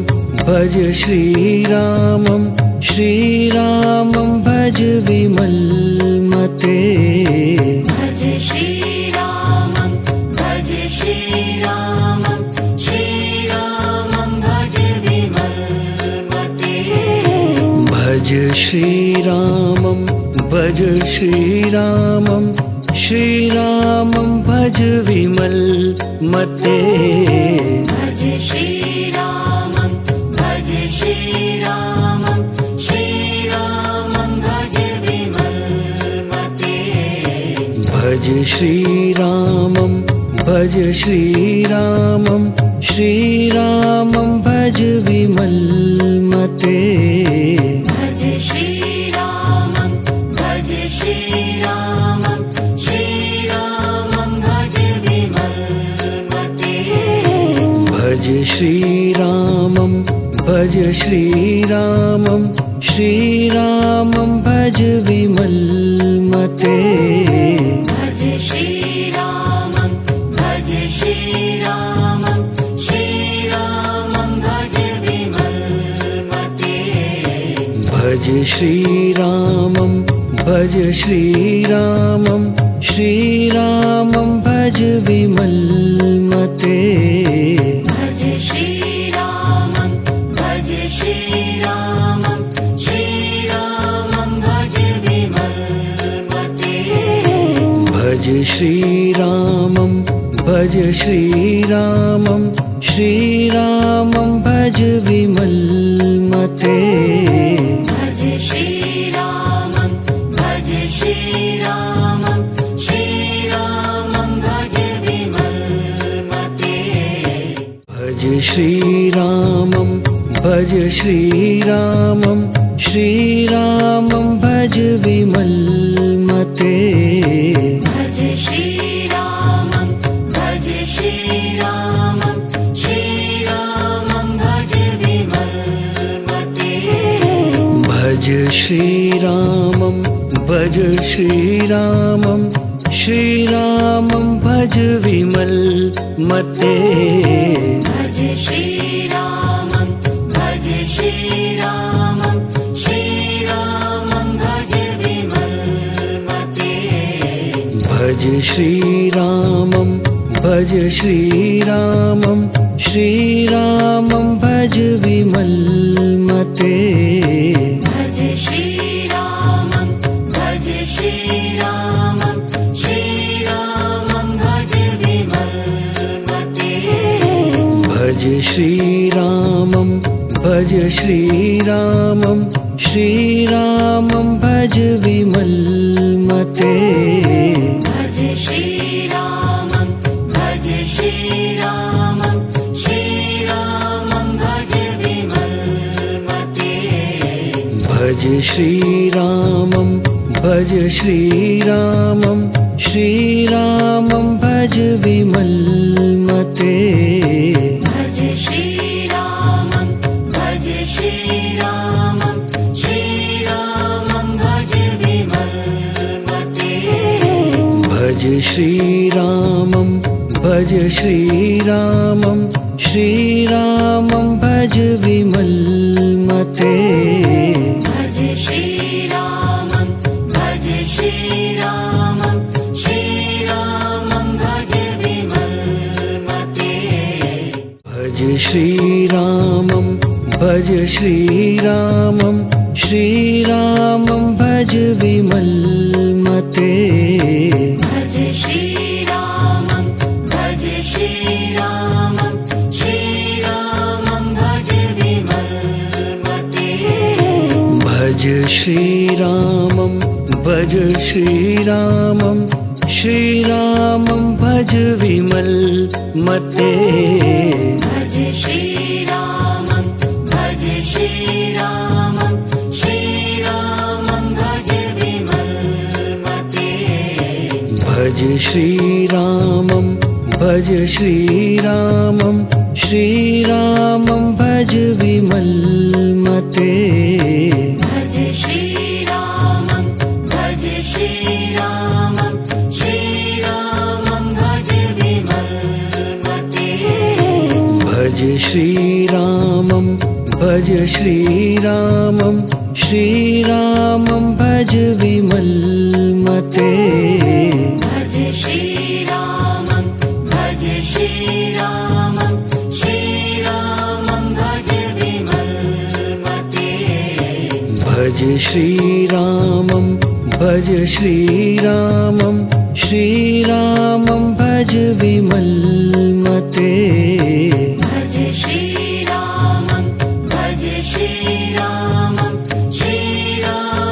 [SPEAKER 2] भज श्रीरामं श्रीरामं भज विमलमते
[SPEAKER 1] भज श्रीरामं भज श्रीरामं श्रीरामं भज विमलमते
[SPEAKER 2] भज श्रीरामं भज श्रीरामं श्रीरामं भज विमलमते
[SPEAKER 1] भज श्रीरामं भज श्रीरामं श्रीरामं भज विमलमते
[SPEAKER 2] भज श्रीरामं भज श्रीरामं श्रीरामं भज विमलमते
[SPEAKER 1] भज श्रीरामं भज श्रीरामं श्रीरामं भज विमलमते
[SPEAKER 2] भज श्रीरामं भज श्रीरामं श्रीरामं भज विमलमते
[SPEAKER 1] भज श्रीरामं भज श्रीरामं श्रीरामं भज विमलमते
[SPEAKER 2] भज श्रीरामं भज श्रीरामं श्रीरामं भज विमलमते
[SPEAKER 1] भज श्रीरामं भज श्रीरामं श्रीरामं भज विमलमते
[SPEAKER 2] भज श्रीरामं भज श्रीरामं श्रीरामं भज विमलमते
[SPEAKER 1] भज श्रीरामं भज श्रीरामं श्रीरामं भज विमलमते
[SPEAKER 2] भज श्रीरामं भज श्रीरामं श्रीरामं भज विमलमते
[SPEAKER 1] भज श्रीरामं भज श्रीरामं श्रीरामं भज विमलमते
[SPEAKER 2] भज श्रीरामं भज श्रीरामं श्रीरामं भज विमलमते
[SPEAKER 1] भज श्रीरामं भज श्रीरामं श्रीरामं भज विमलमते
[SPEAKER 2] भज श्रीरामं भज श्रीरामं श्रीरामं भज विमलमते
[SPEAKER 1] भज श्रीरामं भज श्रीरामं श्रीरामं भज विमलमते
[SPEAKER 2] भज श्रीरामं भज श्रीरामं श्रीरामं भज विमलमते
[SPEAKER 1] भज श्रीरामं भज श्रीरामं श्रीरामं भज विमलमते
[SPEAKER 2] भज श्रीरामं भज श्रीरामं श्रीरामं भज विमलमते
[SPEAKER 1] भज श्रीरामं भज श्रीरामं श्रीरामं भज विमलमते
[SPEAKER 2] भज श्रीरामं भज श्रीरामं श्रीरामं भज विमलमते
[SPEAKER 1] भज श्रीरामं भज श्रीरामं श्रीरामं भज विमलमते
[SPEAKER 2] भज श्रीरामं भज श्रीरामं श्रीरामं भज विमलमते
[SPEAKER 1] भज श्रीरामं भज श्रीरामं श्रीरामं भज विमलमते
[SPEAKER 2] भज श्रीरामं भज श्रीरामं श्रीरामं भज विमलमते
[SPEAKER 1] भज श्रीरामं भज श्रीरामं श्रीरामं भज विमलमते
[SPEAKER 2] भज श्रीरामं भज श्रीरामं श्रीरामं भज विमलमते
[SPEAKER 1] भज श्रीरामं भज श्रीरामं श्रीरामं भज विमलमते
[SPEAKER 2] भज श्रीरामं भज श्रीरामं श्रीरामं भज विमलमते
[SPEAKER 1] भज श्रीरामं भज श्रीरामं श्रीरामं भज विमलमते
[SPEAKER 2] भज श्रीरामं भज श्रीरामं श्रीरामं भज विमलमते
[SPEAKER 1] भज श्रीरामं भज श्रीरामं श्रीरामं भज विमलमते
[SPEAKER 2] भज श्रीरामं भज श्रीरामं श्रीरामं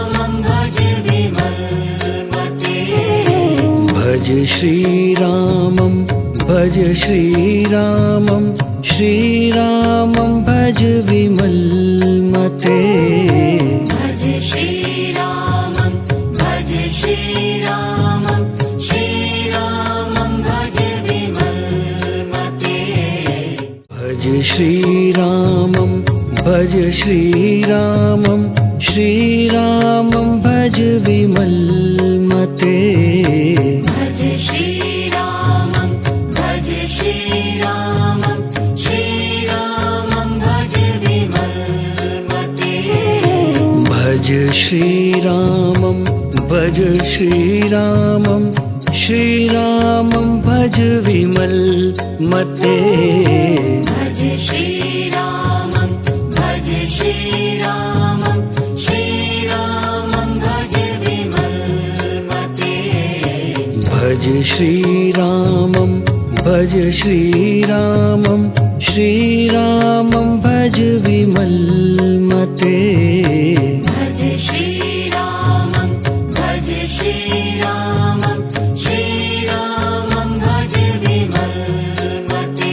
[SPEAKER 2] भज विमलमते
[SPEAKER 1] भज श्रीरामं भज श्रीरामं श्रीरामं भज विमलमते
[SPEAKER 2] भज श्रीरामं भज श्रीरामं श्रीरामं भज विमलमते
[SPEAKER 1] भज श्रीरामं भज श्रीरामं श्रीरामं भज विमलमते
[SPEAKER 2] भज श्रीरामं भज श्रीरामं श्रीरामं भज विमलमते
[SPEAKER 1] भज श्रीरामं भज श्रीरामं श्रीरामं भज विमलमते
[SPEAKER 2] भज श्रीरामं भज श्रीरामं श्रीरामं भज विमलमते
[SPEAKER 1] भज श्रीरामं भज श्रीरामं श्रीरामं भज विमलमते
[SPEAKER 2] भज श्रीरामं भज श्रीरामं श्रीरामं भज विमलमते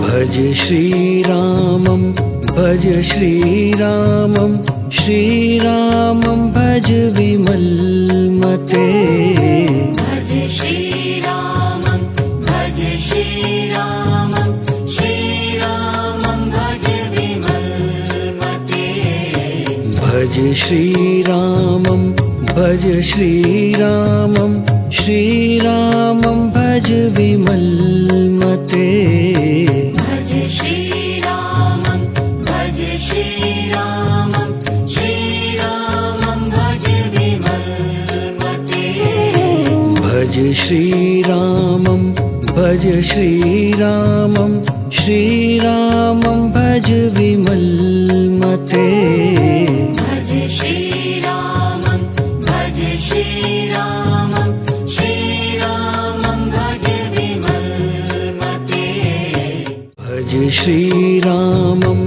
[SPEAKER 1] भज श्रीरामं भज श्रीरामं श्रीरामं भज विमलमते
[SPEAKER 2] भज श्रीरामं भज श्रीरामं श्रीरामं भज विमलमते
[SPEAKER 1] भज श्रीरामं भज श्रीरामं श्रीरामं भज विमलमते
[SPEAKER 2] भज श्रीरामं भज श्रीरामं श्रीरामं भज विमलमते
[SPEAKER 1] भज श्रीरामं भज श्रीरामं श्रीरामं भज विमलमते
[SPEAKER 2] भज श्रीरामं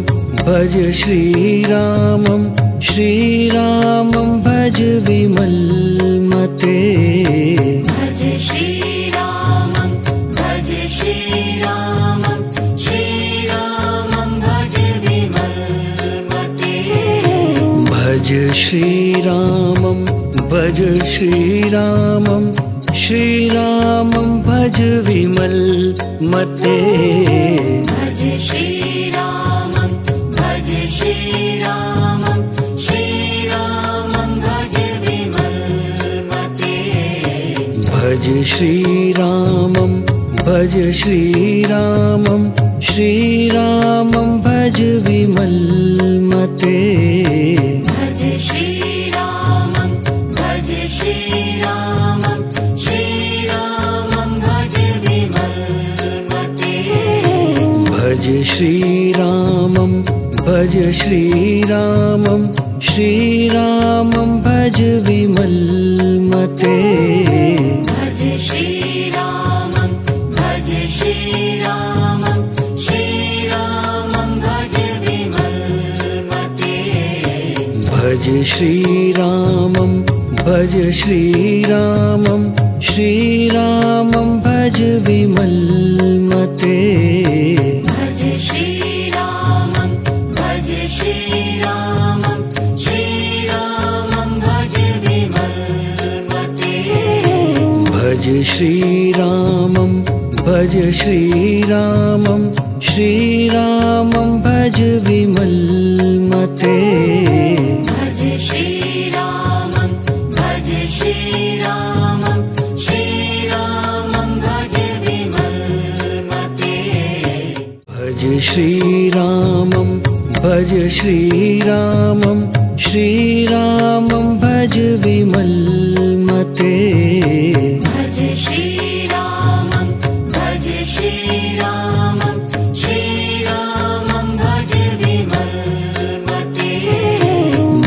[SPEAKER 2] भज श्रीरामं श्रीरामं भज विमलमते
[SPEAKER 1] भज श्रीरामं भज श्रीरामं श्रीरामं भज विमलमते
[SPEAKER 2] भज श्रीरामं भज श्रीरामं श्रीरामं भज विमलमते
[SPEAKER 1] भज श्रीरामं भज श्रीरामं श्रीरामं भज विमलमते
[SPEAKER 2] भज श्रीरामं भज श्रीरामं श्रीरामं भज विमलमते
[SPEAKER 1] भज श्रीरामं भज श्रीरामं श्रीरामं भज विमलमते
[SPEAKER 2] भज श्रीरामं भज श्रीरामं श्रीरामं भज विमलमते
[SPEAKER 1] भज श्रीरामं भज श्रीरामं श्रीरामं भज विमलमते
[SPEAKER 2] भज श्रीरामं भज श्रीरामं श्रीरामं भज विमलमते
[SPEAKER 1] भज श्रीरामं भज श्रीरामं श्रीरामं भज विमलमते
[SPEAKER 2] भज श्रीरामं भज श्रीरामं श्रीरामं भज विमलमते
[SPEAKER 1] भज श्रीरामं भज श्रीरामं श्रीरामं भज विमलमते
[SPEAKER 2] भज श्रीरामं भज श्रीरामं श्रीरामं भज विमलमते
[SPEAKER 1] भज श्रीरामं भज श्रीरामं श्रीरामं भज विमलमते
[SPEAKER 2] भज श्रीरामं भज श्रीरामं श्रीरामं भज विमलमते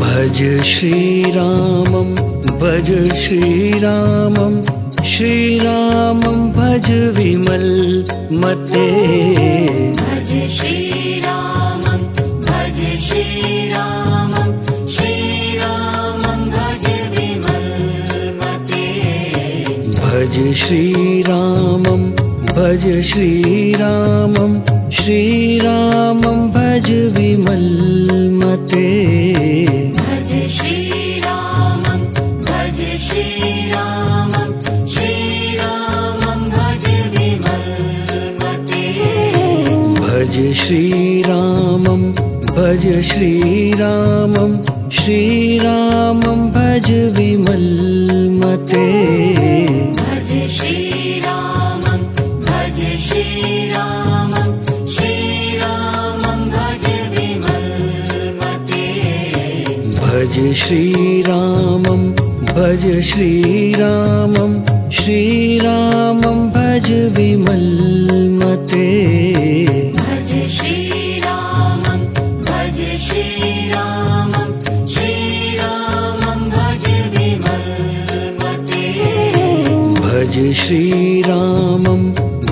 [SPEAKER 1] भज श्रीरामं भज श्रीरामं श्रीरामं भज विमलमते
[SPEAKER 2] भज श्रीरामं भज श्रीरामं श्रीरामं भज विमलमते
[SPEAKER 1] भज श्रीरामं भज श्रीरामं श्रीरामं भज विमलमते
[SPEAKER 2] भज श्रीरामं भज श्रीरामं श्रीरामं भज विमलमते
[SPEAKER 1] भज श्रीरामं भज श्रीरामं श्रीरामं भज विमलमते
[SPEAKER 2] भज श्रीरामं भज श्रीरामं श्रीरामं भज विमलमते
[SPEAKER 1] भज श्रीरामं भज श्रीरामं श्रीरामं भज विमलमते
[SPEAKER 2] भज श्रीरामं भज श्रीरामं श्रीरामं भज विमलमते
[SPEAKER 1] भज श्रीरामं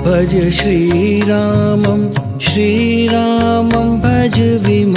[SPEAKER 1] भज श्रीरामं श्रीरामं भज विमलमते